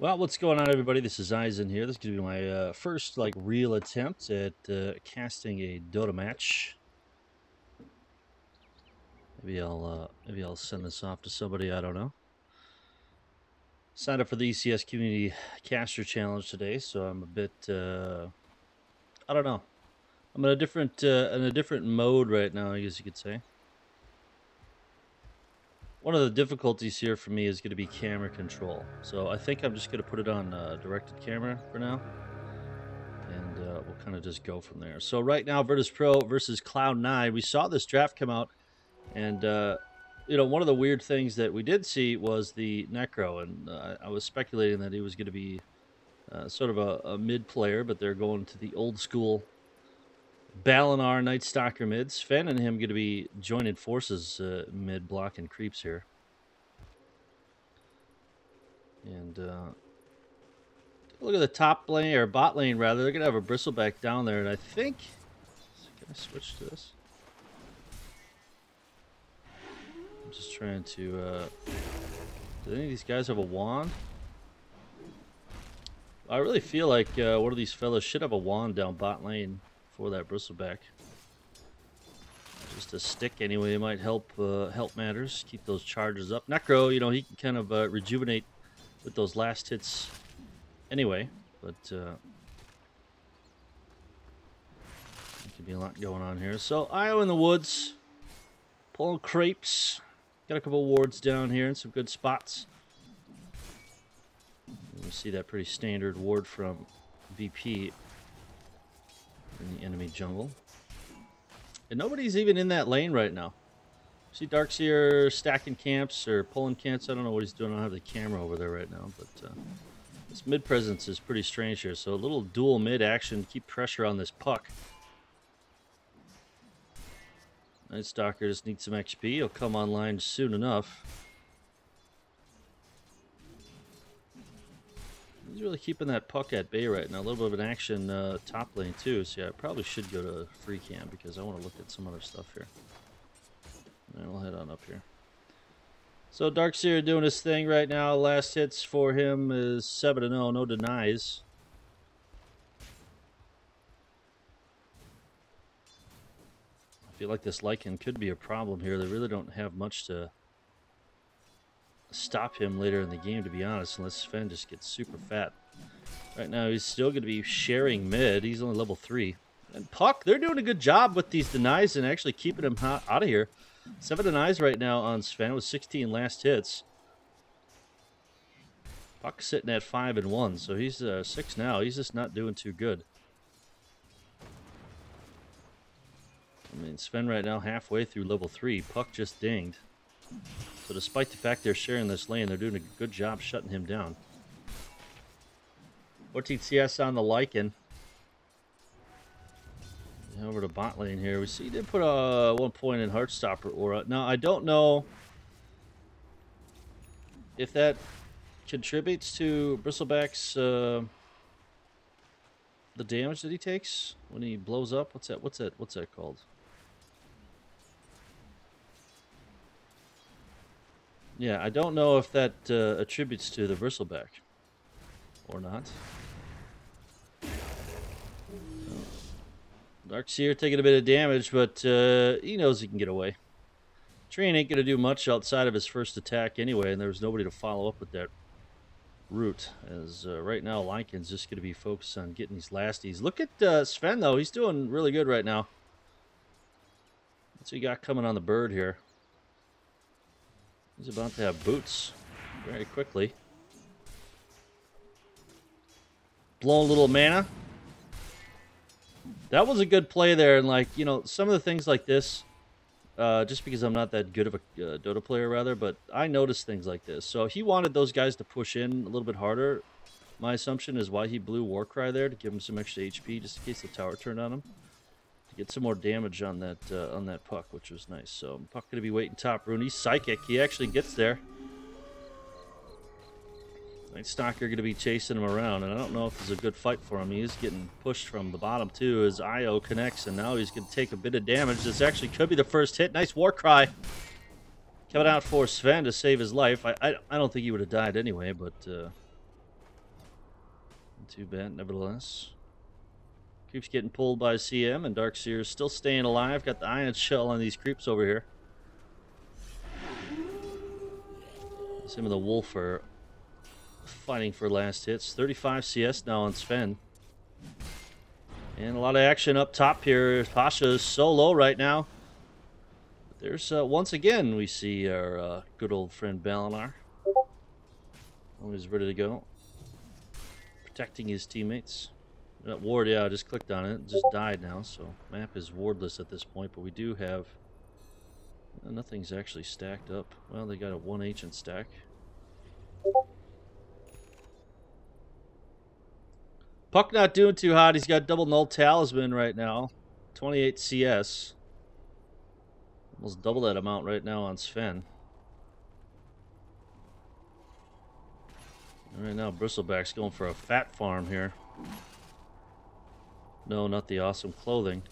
Well, what's going on, everybody? This is Eisen here. This is going to be my first, real attempt at casting a Dota match. Maybe I'll send this off to somebody. I don't know. Signed up for the ECS Community Caster Challenge today, so I'm a bit. I don't know. I'm in a different mode right now, I guess you could say. One of the difficulties here for me is going to be camera control. So I think I'm just going to put it on directed camera for now. And we'll kind of just go from there. So right now, Virtus.pro versus Cloud9. We saw this draft come out, and one of the weird things that we did see was the Necro, and I was speculating that he was going to be sort of a mid player, but they're going to the old school Balinar Night Stalker mids. Sven and him going to be joining forces mid blocking creeps here. And look at the top lane, or bot lane rather. They're going to have a Bristleback down there, and I think... Can I switch to this? I'm just trying to... do any of these guys have a wand? I really feel like one of these fellas should have a wand down bot lane for that Bristleback. Just a stick anyway, it might help help matters. Keep those charges up. Necro, he can kind of rejuvenate with those last hits anyway, but there could be a lot going on here. So IO in the woods, pulling crepes. Got a couple wards down here and some good spots. You see that pretty standard ward from VP in the enemy jungle. And nobody's even in that lane right now. See Darkseer stacking camps or pulling camps. I don't know what he's doing. I don't have the camera over there right now, but this mid presence is pretty strange here. So a little dual mid action. Keep pressure on this puck. Night Stalker just needs some XP. He'll come online soon enough. He's really keeping that puck at bay right now. A little bit of an action top lane too. So yeah, I probably should go to free cam because I want to look at some other stuff here. And we'll head on up here. So Darkseer doing his thing right now. Last hits for him is 7-0, no denies. I feel like this Lycan could be a problem here. They really don't have much to stop him later in the game, to be honest, unless Sven just gets super fat. Right now, he's still going to be sharing mid. He's only level 3. And Puck, they're doing a good job with these denies and actually keeping him out of here. 7 denies right now on Sven with 16 last hits. Puck sitting at 5-1, so he's 6 now. He's just not doing too good. I mean, Sven right now halfway through level 3. Puck just dinged. So despite the fact they're sharing this lane, they're doing a good job shutting him down. 14 CS on the Lycan. Over to bot lane here. We see he did put a 1 point in Heartstopper aura. Now, I don't know if that contributes to Bristleback's the damage that he takes when he blows up. What's that called? Yeah, I don't know if that attributes to the Bristleback or not. Darkseer taking a bit of damage, but he knows he can get away. Train ain't going to do much outside of his first attack anyway, and there was nobody to follow up with that route. As right now, Lycan's just going to be focused on getting these lasties. Look at Sven, though. He's doing really good right now. What's he got coming on the bird here? He's about to have boots very quickly. Blowing a little mana. That was a good play there, and some of the things like this, just because I'm not that good of a Dota player, rather, but I noticed things like this. So he wanted those guys to push in a little bit harder. My assumption is why he blew Warcry there, to give him some extra HP, just in case the tower turned on him. To get some more damage on that puck, which was nice. So Puck going to be waiting top rune. He's psychic. He actually gets there. Night Stalker going to be chasing him around, and I don't know if this is a good fight for him. He is getting pushed from the bottom, too, as IO connects, and now he's going to take a bit of damage. This actually could be the first hit. Nice Warcry. Coming out for Sven to save his life. I don't think he would have died anyway, but too bad, nevertheless. Creeps getting pulled by CM, and Darkseer's still staying alive. Got the Ion Shell on these creeps over here. Him and the Wolf are fighting for last hits. 35 CS now on Sven. And a lot of action up top here. Pasha is so low right now. But there's, once again, we see our good old friend Balinar. Always ready to go. Protecting his teammates. That ward, yeah, I just clicked on it. It just died now, so map is wardless at this point. But we do have... nothing's actually stacked up. Well, they got a 1 ancient stack. Puck not doing too hot. He's got double null talisman right now. 28 CS. Almost double that amount right now on Sven. And right now, Bristleback's going for a fat farm here. No, not the awesome clothing.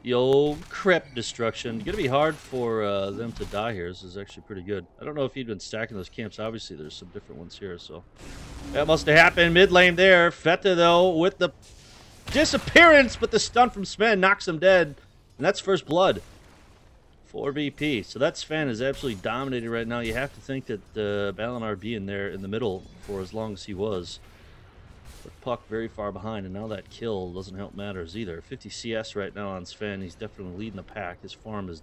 Yo, Crep Destruction. Gonna be hard for them to die here. This is actually pretty good. I don't know if he'd been stacking those camps. Obviously, there's some different ones here, so... That must have happened mid lane there. Feta, though, with the disappearance, but the stun from Sven knocks him dead. And that's first blood for VP. So that Sven is absolutely dominating right now. You have to think that Balinar being there in the middle for as long as he was. But Puck very far behind, and now that kill doesn't help matters either. 50 CS right now on Sven. He's definitely leading the pack. His farm is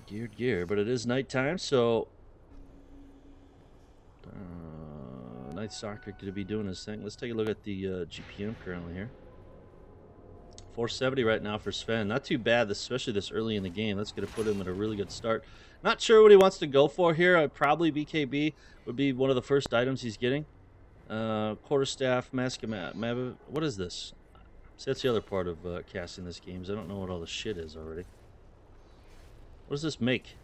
gear, but it is nighttime, so Night Soccer going to be doing his thing. Let's take a look at the GPM currently here. 470 right now for Sven. Not too bad, especially this early in the game. That's going to put him at a really good start. Not sure what he wants to go for here. Probably BKB would be one of the first items he's getting. Quarterstaff, Mask of what is this? See, that's the other part of casting this game, is I don't know what all the shit is already. What does this make?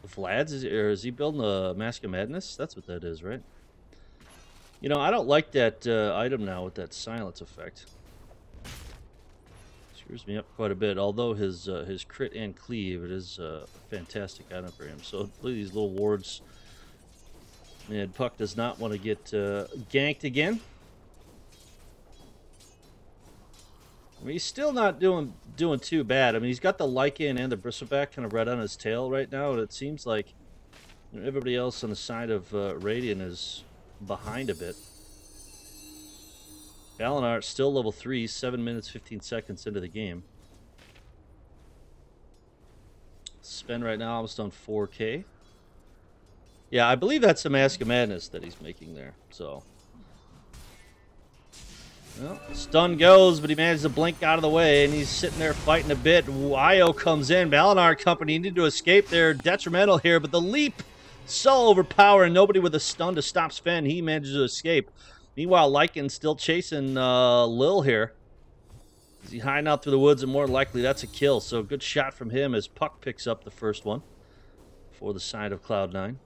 Vlad's? Is he building a Mask of Madness? That's what that is, right? You know, I don't like that item now with that silence effect. Screws me up quite a bit. Although his crit and cleave, it is a fantastic item for him. So look at these little wards. And Puck does not want to get ganked again. I mean, he's still not doing too bad. I mean, he's got the Lycan and the Bristleback kind of right on his tail right now, and it seems like everybody else on the side of Radiant is behind a bit. Balinar still level 3, 7 minutes, 15 seconds into the game. Sven right now almost on 4K. Yeah, I believe that's the Mask of Madness that he's making there, so... Well, stun goes, but he managed to blink out of the way, and he's sitting there fighting a bit. Io comes in. Balinar Company need to escape. They're detrimental here, but the leap so overpowering. Nobody with a stun to stop Sven. He manages to escape. Meanwhile, Lycan still chasing Lil here. Is he hiding out through the woods? And more likely, that's a kill. So good shot from him as Puck picks up the first one for the side of Cloud9.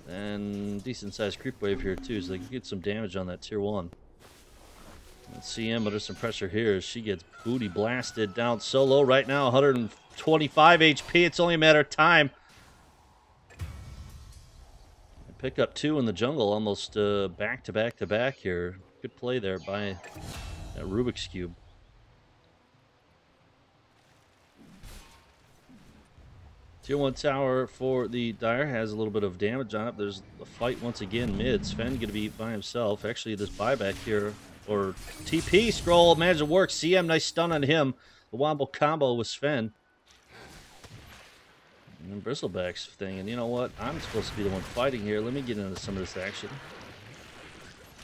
And decent-sized creep wave here, too, so they can get some damage on that tier 1. Let's see him under some pressure here as she gets booty blasted down so low right now, 125 HP. It's only a matter of time. Pick up 2 in the jungle, almost back to back to back here. Good play there by that Rubik's Cube. Tier 1 tower for the Dire has a little bit of damage on it. There's a fight once again mid. Sven going to be by himself. Actually, this buyback here, or TP scroll, managed to work. CM, nice stun on him. The wombo combo with Sven. And then Bristleback's thing. And you know what? I'm supposed to be the one fighting here. Let me get into some of this action.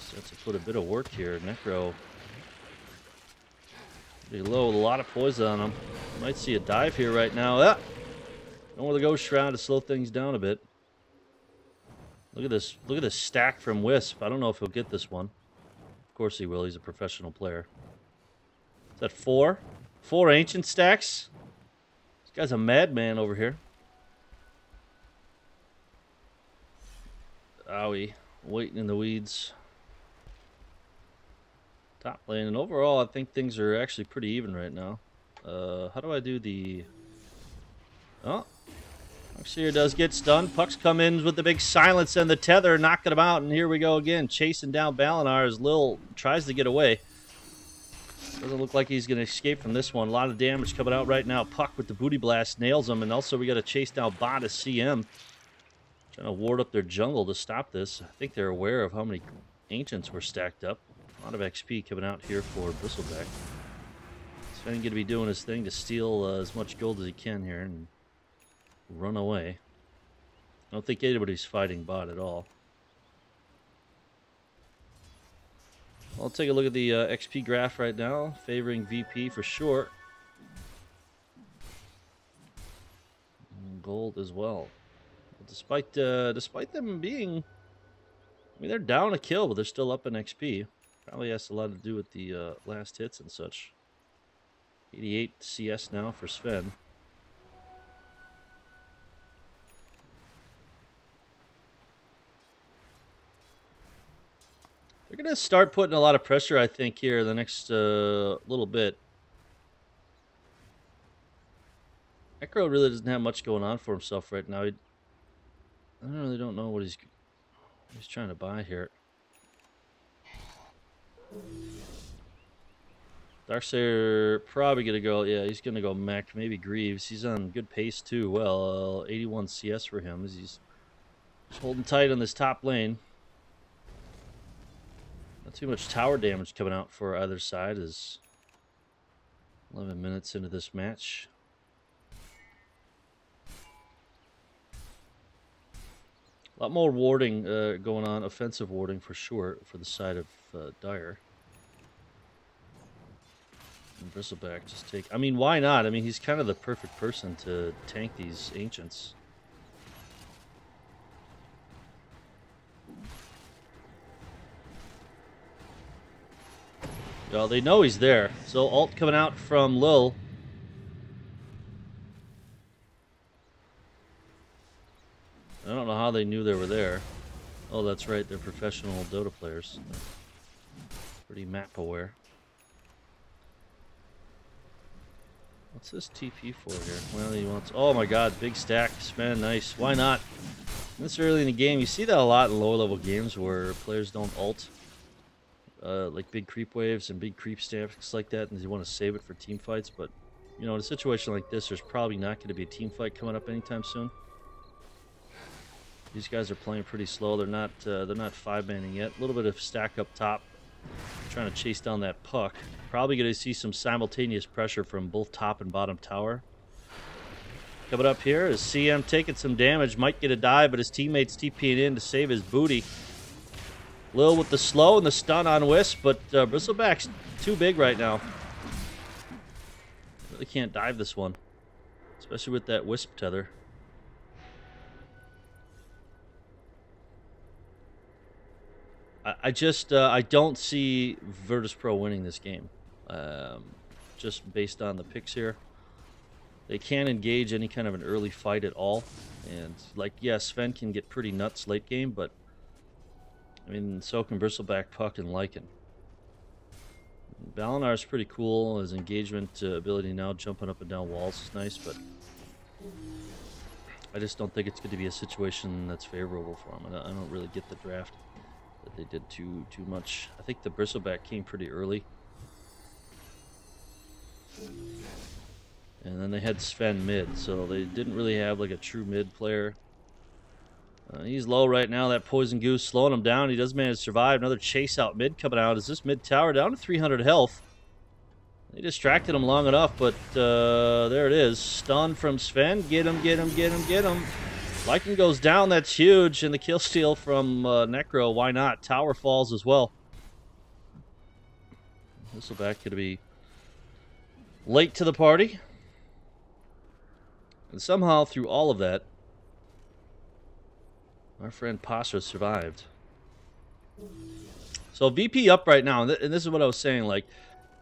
So to put a bit of work here. Necro. Pretty low with a lot of poison on him. Might see a dive here right now. Ah! Don't want to go Shroud to slow things down a bit. Look at this. Look at this stack from Wisp. I don't know if he'll get this one. Of course he will. He's a professional player. Is that 4? 4 ancient stacks? This guy's a madman over here. Owie. Waiting in the weeds. Top lane. And overall, I think things are actually pretty even right now. How do I do the... Oh. Darkseer does get stunned. Pucks come in with the big silence and the tether, knocking him out. And here we go again, chasing down Balinar as Lil tries to get away. Doesn't look like he's going to escape from this one. A lot of damage coming out right now. Puck with the booty blast nails him. And also we got to chase down Bot as CM. Trying to ward up their jungle to stop this. I think they're aware of how many Ancients were stacked up. A lot of XP coming out here for Bristleback. Sven going to be doing his thing to steal as much gold as he can here and run away. I don't think anybody's fighting Bot at all. I'll take a look at the XP graph right now, favoring VP for sure. And gold as well. But despite them being, I mean, they're down a kill, but they're still up in XP. Probably has a lot to do with the last hits and such. 88 CS now for Sven. They're going to start putting a lot of pressure, I think, here the next little bit. Necro really doesn't have much going on for himself right now. I really don't know what he's trying to buy here. Darkseer probably going to go, yeah, he's going to go mech, maybe Greaves. He's on good pace too. Well, 81 CS for him as he's holding tight on this top lane. Not too much tower damage coming out for either side as 11 minutes into this match. A lot more warding going on, offensive warding for sure, for the side of Dire. And Bristleback just take... I mean, why not? I mean, he's kind of the perfect person to tank these Ancients. Well, they know he's there. So ult coming out from Lil. I don't know how they knew they were there. Oh, that's right. They're professional Dota players. They're pretty map aware. What's this TP for here? Well, he wants... Oh my god, big stack. Sven, nice. Why not? This early in the game, you see that a lot in lower level games where players don't ult. Like big creep waves and big creep stacks like that, and you want to save it for team fights. But, you know, in a situation like this, there's probably not going to be a team fight coming up anytime soon. These guys are playing pretty slow. They're not 5-manning yet. A little bit of stack up top, trying to chase down that puck. Probably going to see some simultaneous pressure from both top and bottom tower. Coming up here is CM taking some damage. Might get a dive, but his teammates TPing in to save his booty. Lil with the slow and the stun on Wisp, but Bristleback's too big right now. Really can't dive this one, especially with that Wisp tether. I don't see Virtus Pro winning this game. Just based on the picks here. They can't engage any kind of an early fight at all. And, like, yeah, Sven can get pretty nuts late game, but I mean, so can Bristleback, Puck, and Lycan. Balinar's pretty cool. His engagement ability now, jumping up and down walls, is nice, but I just don't think it's going to be a situation that's favorable for him. I don't really get the draft that they did too much. I think the Bristleback came pretty early. And then they had Sven mid, so they didn't really have like a true mid player. He's low right now. That Poison Goose slowing him down. He does manage to survive. Another chase out mid coming out. Is this mid tower down to 300 health? They distracted him long enough, but there it is. Stun from Sven. Get him, get him, get him, get him. Lycan goes down. That's huge. And the kill steal from Necro. Why not? Tower falls as well. Bristleback going to be late to the party. And somehow, through all of that, our friend Pasha survived. So VP up right now, and this is what I was saying, like,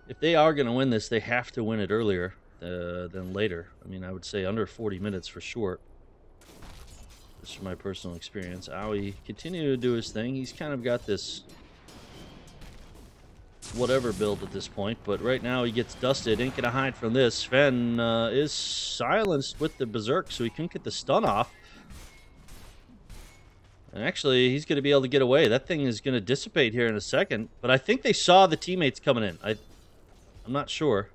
if they are going to win this, they have to win it earlier than later. I mean, I would say under 40 minutes for sure. Just from my personal experience. Aoi continue to do his thing. He's kind of got this whatever build at this point, but right now he gets dusted. Ain't gonna hide from this. Sven is silenced with the Berserk, so he couldn't get the stun off. And actually, he's gonna be able to get away. That thing is gonna dissipate here in a second, but I think they saw the teammates coming in. I'm not sure.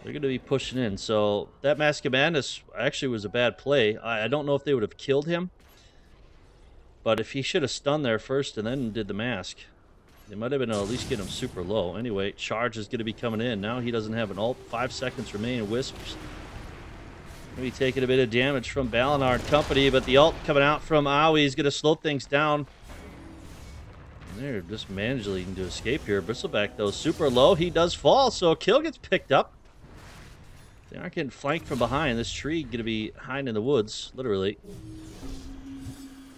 They're going to be pushing in. So that Mask of Madness actually was a bad play. I don't know if they would have killed him. But if he should have stunned there first and then did the mask, they might have been able to at least get him super low. Anyway, charge is going to be coming in. Now he doesn't have an ult. 5 seconds remain. Wisps going to be taking a bit of damage from Balinar and company. But the ult coming out from Aoi is going to slow things down. And they're just managing to escape here. Bristleback, though, super low. He does fall, so a kill gets picked up. They aren't getting flanked from behind. This tree going to be hiding in the woods, literally.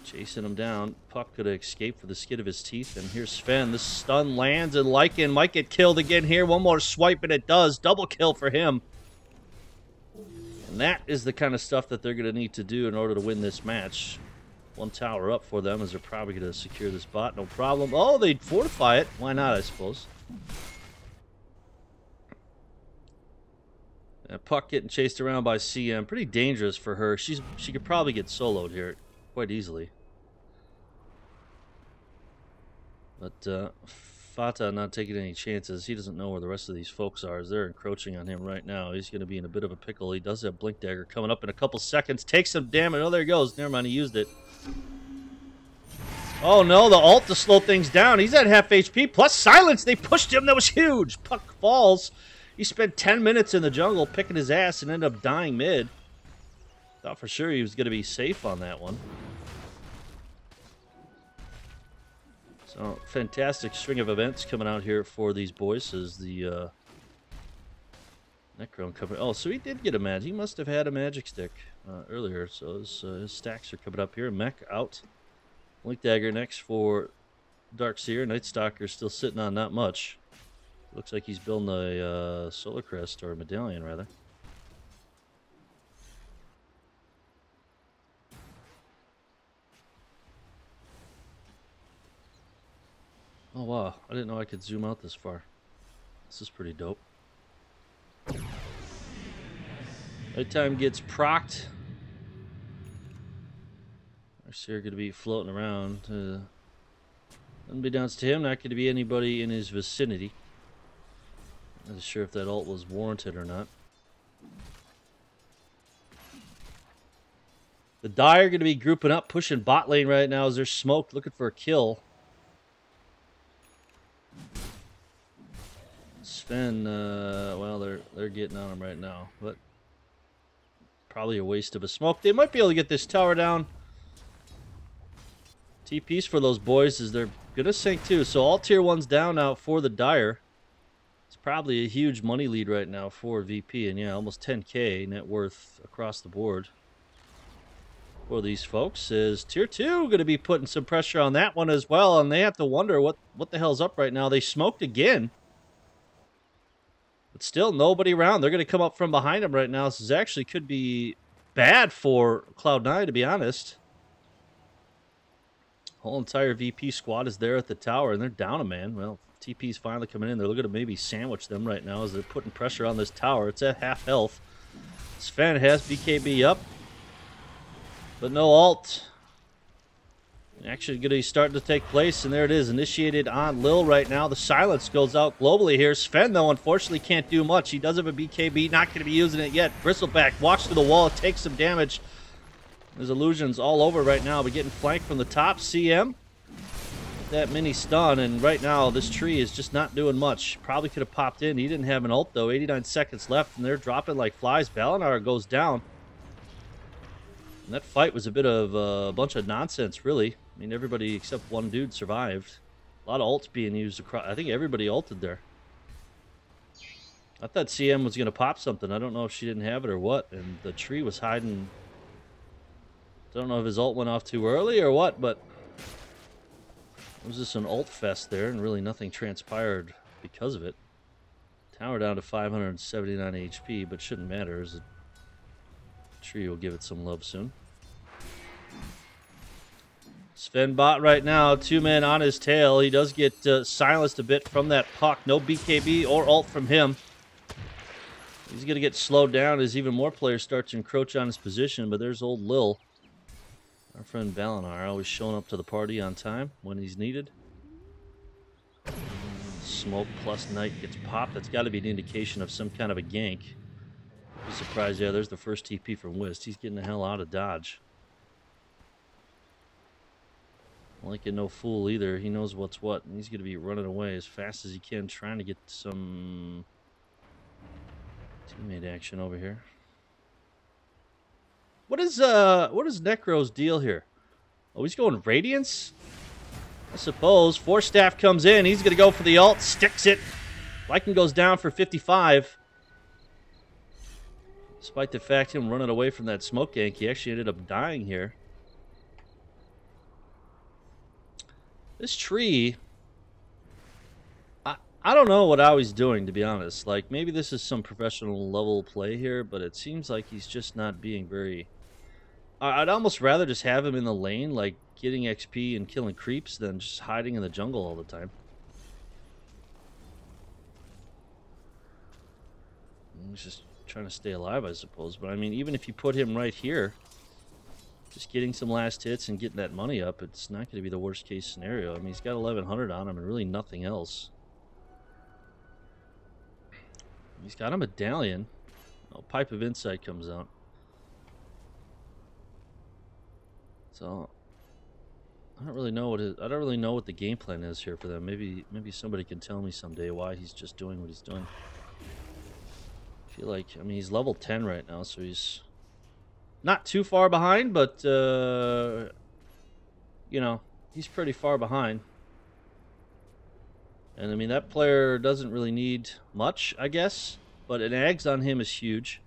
Chasing him down. Puck could have escaped with the skin of his teeth. And here's Sven. The stun lands, and Lycan might get killed again here. One more swipe, and it does. Double kill for him. And that is the kind of stuff that they're going to need to do in order to win this match. One tower up for them, as they're probably going to secure this bot. No problem. Oh, they'd fortify it. Why not, I suppose. Puck getting chased around by CM. Pretty dangerous for her. She could probably get soloed here quite easily. But Fata not taking any chances. He doesn't know where the rest of these folks are as they're encroaching on him right now. He's going to be in a bit of a pickle. He does have Blink Dagger coming up in a couple seconds. Takes some damage. Oh, there he goes. Never mind, he used it. Oh no, the ult to slow things down. He's at half HP. Plus silence. They pushed him. That was huge. Puck falls. He spent 10 minutes in the jungle picking his ass and ended up dying mid. Thought for sure he was going to be safe on that one. So, fantastic string of events coming out here for these boys as the Necron coming. Oh, so he did get a magic. He must have had a magic stick earlier. So his stacks are coming up here. Mech out. Blink Dagger next for Darkseer. Night Stalker still sitting on not much. Looks like he's building a Solar Crest, or a Medallion, rather. Oh, wow. I didn't know I could zoom out this far. This is pretty dope. Nighttime gets procced. Darkseer going to be floating around. Unbeknownst to him, not going to be anybody in his vicinity. Not sure if that ult was warranted or not. The Dire going to be grouping up, pushing bot lane right now as they're smoked, looking for a kill. Sven, well, they're getting on him right now, but probably a waste of a smoke. They might be able to get this tower down. TPs for those boys is they're gonna sink too. So all tier 1's down now for the Dire. It's probably a huge money lead right now for VP, and yeah, almost 10k net worth across the board for these folks. Is tier 2 going to be putting some pressure on that one as well, and they have to wonder what the hell's up right now. They smoked again, but still nobody around. They're going to come up from behind them right now. This is actually could be bad for Cloud9, to be honest. Whole entire VP squad is there at the tower, and they're down a man. Well, TP's finally coming in. They're looking to maybe sandwich them right now as they're putting pressure on this tower. It's at half health. Sven has BKB up, but no ult. Actually going to be starting to take place, and there it is, initiated on Lil right now. The silence goes out globally here. Sven, though, unfortunately can't do much. He does have a BKB, not going to be using it yet. Bristleback walks to the wall, takes some damage. There's illusions all over right now, but getting flanked from the top. CM, that mini stun, and right now this tree is just not doing much. Probably could have popped in. He didn't have an ult, though. 89 seconds left, and they're dropping like flies. Balinar goes down. And that fight was a bit of a bunch of nonsense, really. I mean, everybody except one dude survived. A lot of ults being used across. I think everybody ulted there. I thought CM was going to pop something. I don't know if she didn't have it or what. And the tree was hiding. Don't know if his ult went off too early or what, but it was just an ult fest there, and really nothing transpired because of it. Tower down to 579 HP, but shouldn't matter, as a tree will give it some love soon. Sven bot right now, 2 men on his tail. He does get silenced a bit from that puck. No BKB or ult from him. He's going to get slowed down as even more players start to encroach on his position, but there's old Lil. Our friend Balinar always showing up to the party on time when he's needed. Smoke plus Knight gets popped. That's got to be an indication of some kind of a gank. Be surprised. Yeah, there's the first TP from Wist. He's getting the hell out of dodge. Like it no fool either. He knows what's what, and he's going to be running away as fast as he can, trying to get some teammate action over here. What is Necro's deal here? Oh, he's going Radiance? I suppose. Force Staff comes in. He's going to go for the ult. Sticks it. Lycan goes down for 55. Despite the fact him running away from that smoke gank, he actually ended up dying here. This tree... I don't know what I was doing, to be honest. Like, maybe this is some professional level play here, but it seems like he's just not being very... I'd almost rather just have him in the lane, like, getting XP and killing creeps than just hiding in the jungle all the time. He's just trying to stay alive, I suppose. But, I mean, even if you put him right here, just getting some last hits and getting that money up, it's not going to be the worst case scenario. I mean, he's got 1100 on him and really nothing else. He's got a medallion. Oh, Pipe of Insight comes out. So I don't really know what the game plan is here for them. Maybe somebody can tell me someday why he's just doing what he's doing. I feel like, I mean, he's level 10 right now, so he's not too far behind, but you know, he's pretty far behind. And I mean, that player doesn't really need much, I guess, but an Ags on him is huge.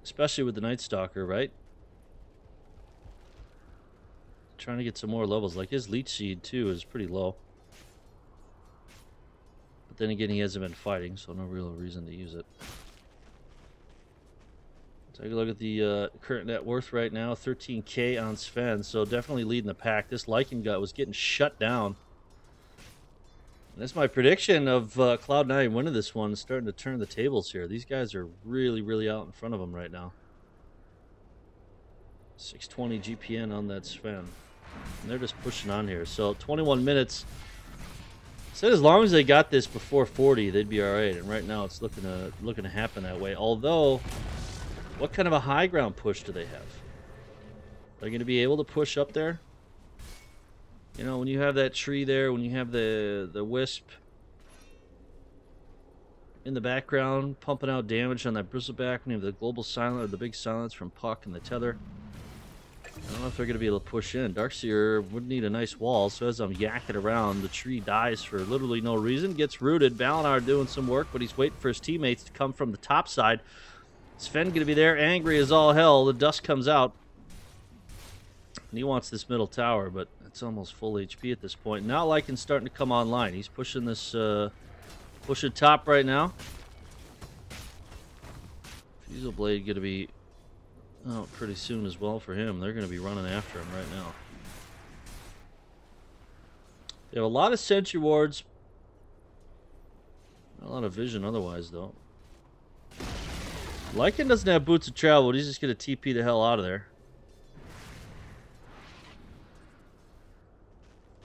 Especially with the Night Stalker, right? Trying to get some more levels. Like his Leech Seed, too, is pretty low. But then again, he hasn't been fighting, so no real reason to use it. Take a look at the current net worth right now. 13k on Sven, so definitely leading the pack. This Lycan guy was getting shut down. That's my prediction of Cloud9 winning this one, starting to turn the tables here. These guys are really, really out in front of them right now. 620 GPN on that Sven. And they're just pushing on here. So 21 minutes. Said as long as they got this before 40, they'd be all right. And right now it's looking to happen that way. Although, what kind of a high ground push do they have? Are they going to be able to push up there? You know, when you have that tree there, when you have the Wisp in the background pumping out damage on that Bristleback, when you have the global silence or the big silence from Puck and the Tether. I don't know if they're going to be able to push in. Darkseer would need a nice wall, so as I'm yakking around, the tree dies for literally no reason. Gets rooted. Balinar doing some work, but he's waiting for his teammates to come from the top side. Sven going to be there, angry as all hell. The dust comes out. And he wants this middle tower, but it's almost full HP at this point. Now Lycan's starting to come online. He's pushing this, pushing top right now. Fusil Blade going to be out pretty soon as well for him. They're going to be running after him right now. They have a lot of Sentry Wards. Not a lot of vision otherwise, though. Lycan doesn't have Boots of Travel, but he's just going to TP the hell out of there.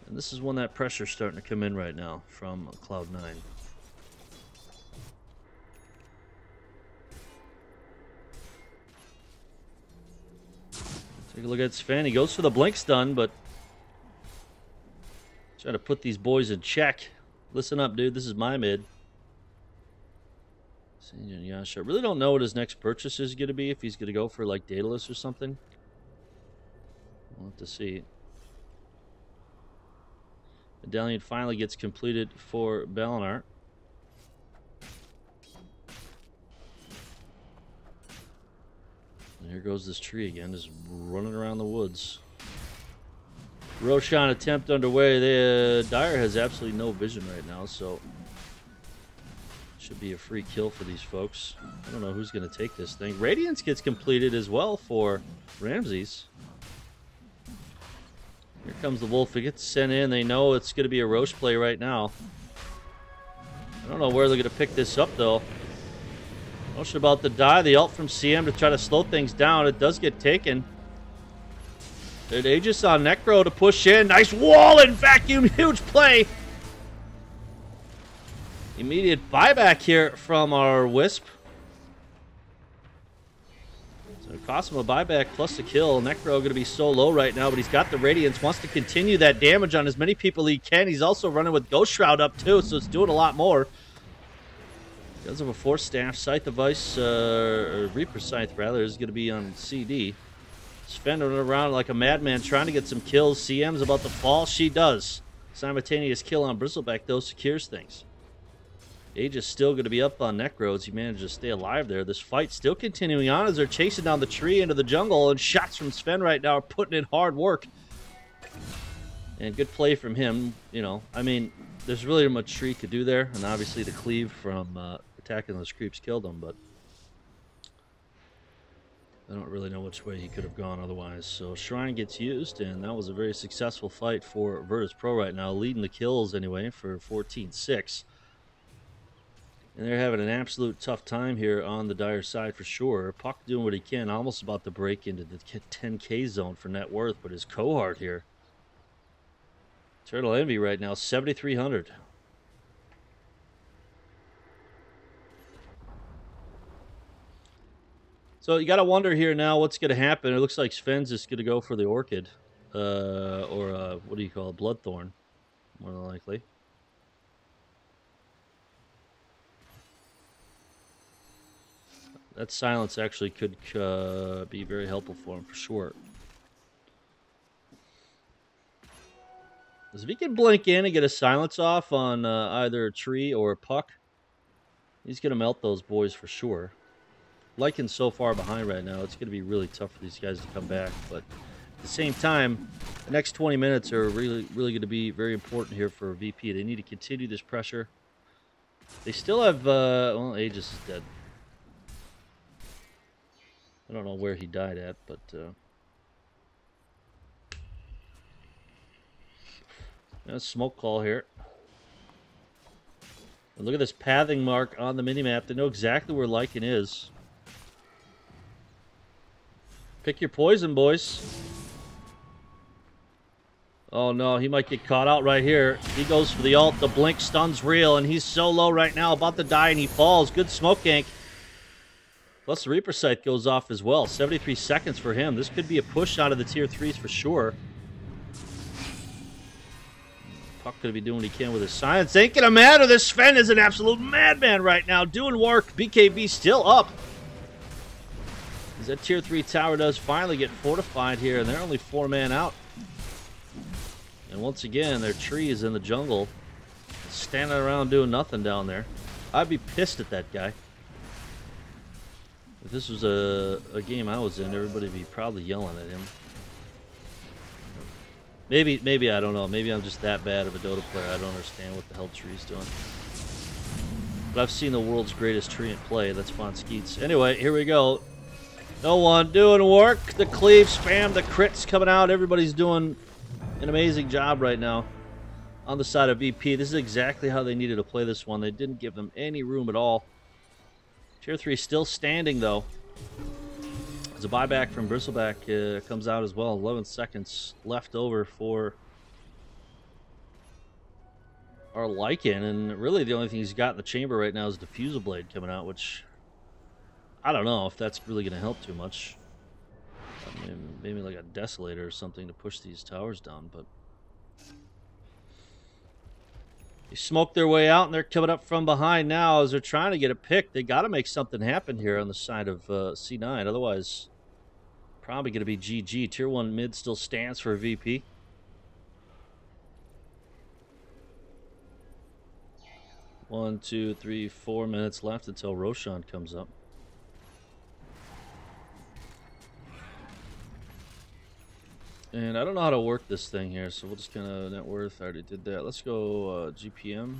And this is when that pressure's starting to come in right now from Cloud9. Take a look at Sven. He goes for the blink stun, but trying to put these boys in check. Listen up, dude. This is my mid. Yasha. Really don't know what his next purchase is going to be. If he's going to go for like Daedalus or something. We'll have to see. Medallion finally gets completed for Balinar. And here goes this tree again, just running around the woods. Roshan attempt underway. Dire has absolutely no vision right now, so should be a free kill for these folks. I don't know who's going to take this thing. Radiance gets completed as well for Ramses. Here comes the Wolf. It gets sent in. They know it's going to be a Roche play right now. I don't know where they're going to pick this up, though. Roche about to die. The ult from CM to try to slow things down. It does get taken. There's Aegis on Necro to push in. Nice wall and vacuum. Huge play. Immediate buyback here from our Wisp. So it costs him a buyback plus a kill. Necro going to be so low right now, but he's got the Radiance. Wants to continue that damage on as many people he can. He's also running with Ghost Shroud up too, so it's doing a lot more. He does have a Force Staff. Scythe Device, or Reaper Scythe rather, is going to be on CD. Sven running around like a madman trying to get some kills. CM's about to fall. She does. Simultaneous kill on Bristleback, though, secures things. Aegis still going to be up on Necro as he managed to stay alive there. This fight still continuing on as they're chasing down the tree into the jungle, and shots from Sven right now are putting in hard work. And good play from him. You know, I mean, there's really not much Tree could do there, and obviously the cleave from attacking those creeps killed him, but I don't really know which way he could have gone otherwise. So Shrine gets used, and that was a very successful fight for Virtus Pro right now, leading the kills anyway for 14-6. And they're having an absolute tough time here on the Dire side for sure. Puck doing what he can, almost about to break into the 10K zone for net worth, but his cohort here. Turtle Envy right now, 7,300. So you got to wonder here now what's going to happen. It looks like Sven's just going to go for the Orchid. Or what do you call it? Bloodthorn, more than likely. That silence actually could be very helpful for him, for sure. Because if he can blink in and get a silence off on either a Tree or a Puck, he's going to melt those boys for sure. Lycan's so far behind right now, it's going to be really tough for these guys to come back. But at the same time, the next 20 minutes are really going to be very important here for VP. They need to continue this pressure. They still have, well, Aegis is dead. I don't know where he died at, but smoke call here. And look at this pathing mark on the minimap. They know exactly where Lycan is. Pick your poison, boys. Oh no, he might get caught out right here. He goes for the ult. The blink stun's real, and he's so low right now, about to die, and he falls. Good smoke gank. Plus, the Reaper Scythe goes off as well. 73 seconds for him. This could be a push out of the tier 3s for sure. Puck going to be doing what he can with his science. Ain't going to matter. This Sven is an absolute madman right now. Doing work. BKB still up. As that tier 3 tower does finally get fortified here, and they're only 4-man out. And once again, their Tree is in the jungle. Standing around doing nothing down there. I'd be pissed at that guy. If this was a game I was in, everybody would be probably yelling at him. Maybe I don't know. Maybe I'm just that bad of a Dota player. I don't understand what the hell Tree's doing. But I've seen the world's greatest Tree in play. That's Von Skeets. Anyway, here we go. No one doing work. The cleave spam, the crits coming out. Everybody's doing an amazing job right now on the side of VP. This is exactly how they needed to play this one. They didn't give them any room at all. Tier 3 still standing, though. There's a buyback from Bristleback comes out as well. 11 seconds left over for our Lycan. And really the only thing he's got in the chamber right now is the Diffusal Blade coming out, which I don't know if that's really going to help too much. I mean, maybe like a Desolator or something to push these towers down, but they smoked their way out, and they're coming up from behind now as they're trying to get a pick. They got to make something happen here on the side of C9. Otherwise, probably going to be GG. Tier 1 mid still stands for VP. One, 2, 3, 4 minutes left until Roshan comes up. And I don't know how to work this thing here, so we'll just kind of net worth. I already did that. Let's go GPM.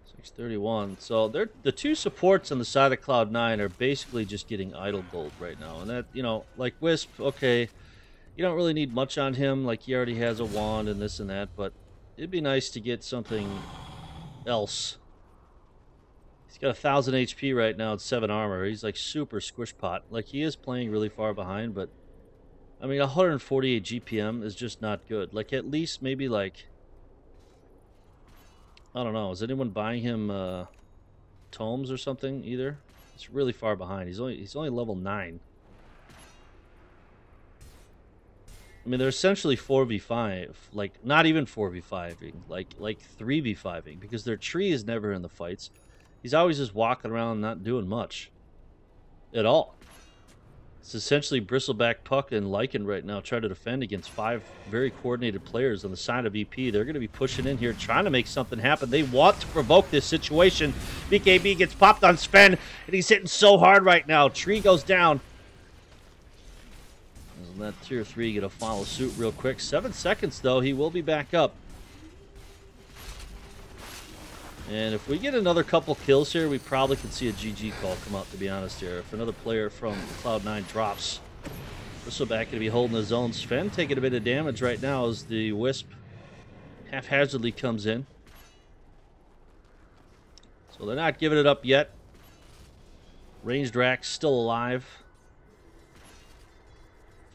631. So they're the two supports on the side of Cloud9 are basically just getting idle gold right now. And that, you know, like Wisp, okay, You don't really need much on him, like he already has a wand and this and that, but it'd be nice to get something else. He's got 1,000 HP right now and 7 armor. He's like super squish pot. Like he is playing really far behind, but I mean 148 GPM is just not good. Like at least maybe like, I don't know, is anyone buying him tomes or something either? It's really far behind. He's only level 9. I mean, they're essentially 4v5, like not even 4v5ing, like 3v5ing, because their tree is never in the fights. He's always just walking around not doing much at all. It's essentially Bristleback, Puck, and Lycan right now trying to defend against 5 very coordinated players on the side of EP. They're going to be pushing in here, trying to make something happen. They want to provoke this situation. BKB gets popped on Sven, and he's hitting so hard right now. Tree goes down. And that tier 3 going to follow suit real quick. 7 seconds, though. He will be back up. And if we get another couple kills here, we probably could see a GG call come out, to be honest here. If another player from Cloud9 drops. Bristleback going to be holding his own. Sven taking a bit of damage right now as the Wisp haphazardly comes in. So they're not giving it up yet. Ranged Rack still alive.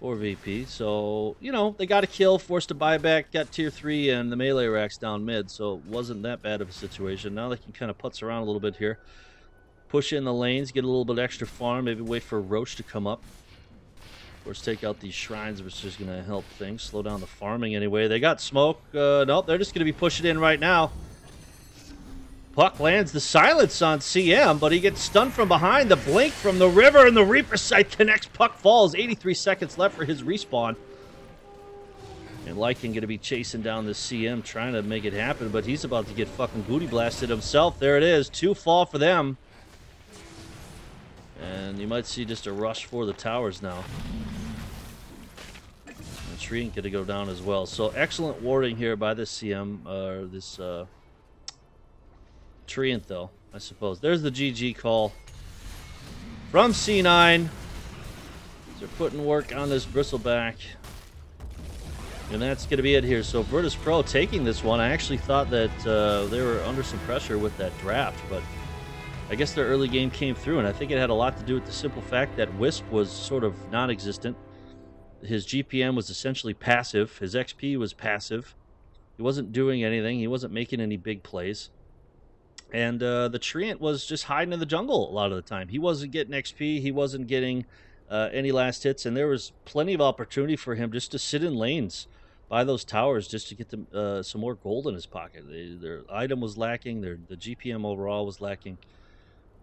4 VP, so, you know, they got a kill, forced a buyback, got tier 3, and the melee racks down mid, so it wasn't that bad of a situation. Now they can kind of putz around a little bit here. Push in the lanes, get a little bit extra farm, maybe wait for Roach to come up. Of course, take out these shrines, which is going to help things. Slow down the farming anyway. They got smoke. Nope, they're just going to be pushing in right now. Puck lands the silence on CM, but he gets stunned from behind. The blink from the river, and the Reaper Sight connects. Puck falls. 83 seconds left for his respawn. And Lycan going to be chasing down this CM, trying to make it happen, but he's about to get fucking booty blasted himself. There it is. 2 fall for them. And you might see just a rush for the towers now. And Tree going to go down as well. So excellent warding here by this CM, this Treant, though, I suppose. There's the GG call from C9. They're putting work on this Bristleback. And that's going to be it here. So Virtus Pro taking this one. I actually thought that they were under some pressure with that draft, but I guess their early game came through, and I think it had a lot to do with the simple fact that Wisp was sort of non-existent. His GPM was essentially passive. His XP was passive. He wasn't doing anything. He wasn't making any big plays. And the Treant was just hiding in the jungle a lot of the time. He wasn't getting XP. He wasn't getting any last hits. And there was plenty of opportunity for him just to sit in lanes by those towers just to get them, some more gold in his pocket. Their item was lacking. The GPM overall was lacking.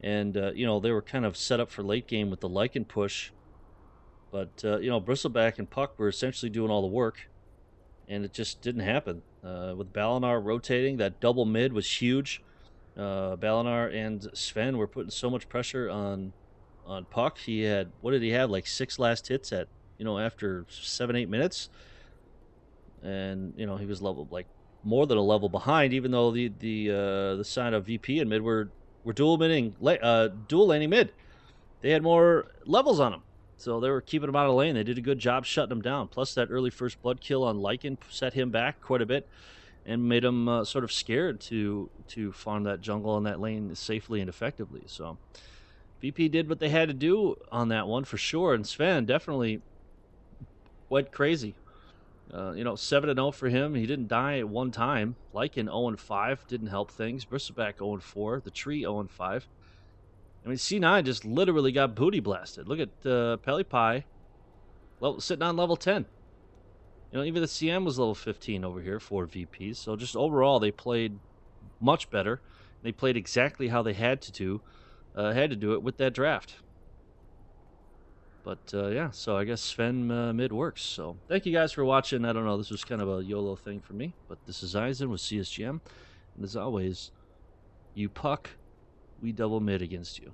And, you know, they were kind of set up for late game with the Lycan push. But, you know, Bristleback and Puck were essentially doing all the work. And it just didn't happen. With Balinar rotating, that double mid was huge. Balinar and Sven were putting so much pressure on Puck. He had, what did he have, like 6 last hits at, you know, after 7-8 minutes, and you know he was level, like more than a level behind, even though the side of VP and mid were dual laning mid. They had more levels on them, so they were keeping him out of lane. They did a good job shutting him down. Plus that early first blood kill on Lycan set him back quite a bit and made him sort of scared to farm that jungle in that lane safely and effectively. So VP did what they had to do on that one for sure, and Sven definitely went crazy. You know, 7-0 for him. He didn't die at one time. Lycan 0-5 didn't help things. Bristleback 0-4. The Tree 0-5. I mean, C9 just literally got booty blasted. Look at Pelipie sitting on level 10. You know, even the CM was level 15 over here for VPs. So just overall, they played much better. They played exactly how they had to do it with that draft. But, yeah, so I guess Sven mid works. So thank you guys for watching. I don't know, this was kind of a YOLO thing for me. But this is Eisen with CSGM. And as always, you Puck, we double mid against you.